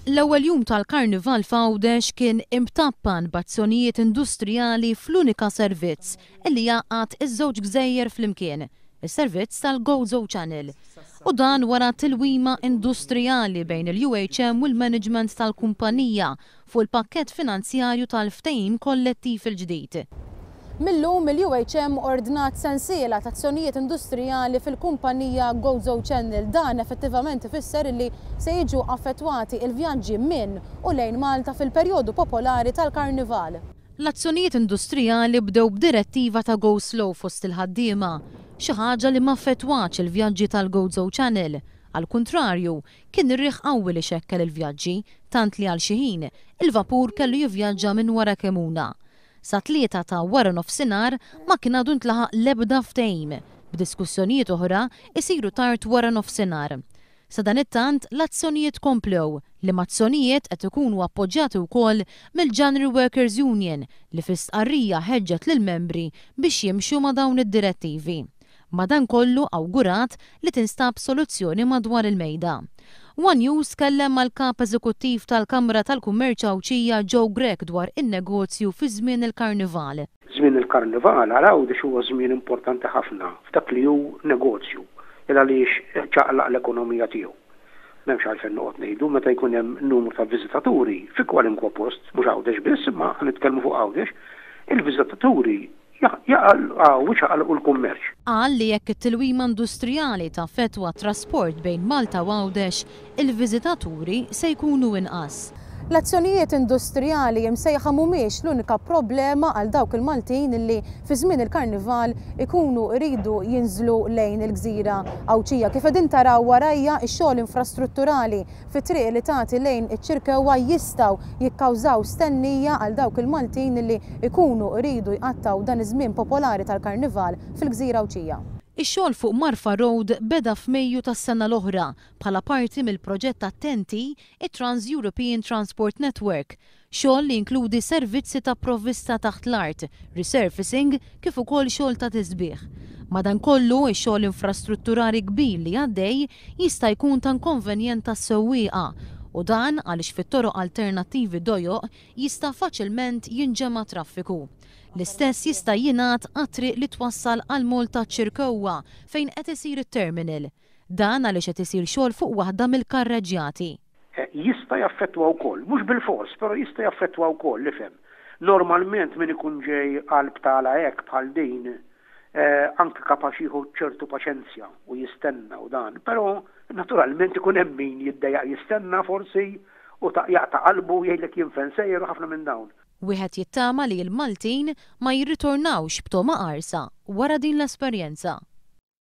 L-ewwel jum tal-Karnival f'Għawdex kien imtappan b'azzjonijiet industrijali fl-unika servizz illi jgħaqqad iż-żewġ gżejjer flimkien, is-servizz tal-GoZo Channel. U dan wara tilwima industrijali bejn il-UHM u l-management tal-kumpanija fuq il-pakkett finanzjarju tal-ftehim kollettiv il-ġdid. Millum il-UHM ordnat sensiela ta' azzjonijiet industrijali fil-kumpanija GoZo Channel. Dan effettivament ifisser li se jiġu affettwati il-vjaġġi minn u lejn Malta fil-perjodu popolari tal-Karnival. L-azzjonijiet industrijali bdew b'direttiva ta' Go Slow fost il-ħaddiema, xi ħaġa li ma affettwax il-vjaġġi tal-GoZo Channel. Al kontrarju, kien ir-riħ qawwi li xekkel il-vjaġġi, tant li għal xi ħin il-vapur kellu jivvjaġġa minn wara Kemuna. Sa tlieta ta' wara nofsinhar ma kien għadu ntlaħaq l-ebda ftehim, b'diskussjonijiet oħra isiru tard wara nofsinhar. Sa dan it-tant l-azzjonijiet komplew li m-azzjonijiet qed ikunu appoġġjati wkoll mill-January Workers Union li fis-stqarrija ħeġġet lill-membri biex jimxu ma' dawn id-direttivi. Madankollu awgurat li tinstab soluzzjoni madwar il-mejda. One News kellem mal-kap eżekuttiv tal-Kamra tal-Kummerċ Awċija Joe Grech dwar in-negozju fi żmien il-Karnival. Żmien il-Karnival Għawdex huwa żmien importanti ħafna f'dak li hu negozju għaliex ċaqlaq l-ekonomija tiegħu. M'hemmx għalfejn noqgħod ngħidu meta jkun hemm numru ta' viżitaturi fi kwalinkwa post, mhux Għawdex biss, imma nitkellmu fuq Għawdex, il-viżitaturi jaqalqu l-kummerċ. Qal li jekk it-tilwima industrijali taffettwa trasport bejn Malta u Għawdex, il-viżitaturi se jkunu inqas. L-azzjonijiet industrijali msejħa mhumiex l-unika problema għal dawk il-Maltin li fi żmien il-Karnival ikunu rridu jinżlu lejn il-Gżira Awċija. Kif qegħdin taraw warajja x-xogħol infrastrutturali fit-triq li tagħti lejn iċ-Ċirkewwa jistgħu jikkawżaw stennija għal dawk il-Maltin li ikunu rridu jqattaw dan iż-żmien popolari tal-Karnival fil-Gżira Awċija. Ix-xogħol fuq Marfa Road beda f'Mejju tas-sena l-oħra bħala parti mill-proġett attenti it-Trans-European Transport Network, xogħol li jinkludi servizzi ta' provvista taħt l-art, resurfacing kif ukoll xogħol ta' tisbieħ. Madankollu ix-xogħol infrastrutturali kbir li għaddej jista' jkun ta' inkonvenjent tas-sewwieqa u dan għaliex fit-toroq alternattivi dojoq jista' faċilment jinġema' traffiku. L-istess jista' jingħad għat-triq li twassal għal mol ta' Ċirkewwa fejn qed isir it-terminal. Dan għaliex qed isir xogħol fuq waħda mill-karreġġjati. Jista' jaffettwa wkoll, mhux bil-fors, però jista' jaffettwa wkoll ifhem. Normalment min ikun ġej qalb tagħla hekk bħal din anke kapaċi jieħu ċertu paċenzja u jistenna u dan, però naturalment ikun hemm min jiddejjaq jistenna forsi u jaqta' qalbu jgħidlek jien fejn sejjer u ħafna minn dawn. Wieħed jittama li l-Maltin ma jirritornawx b'toma qarsa wara din l-esperjenza.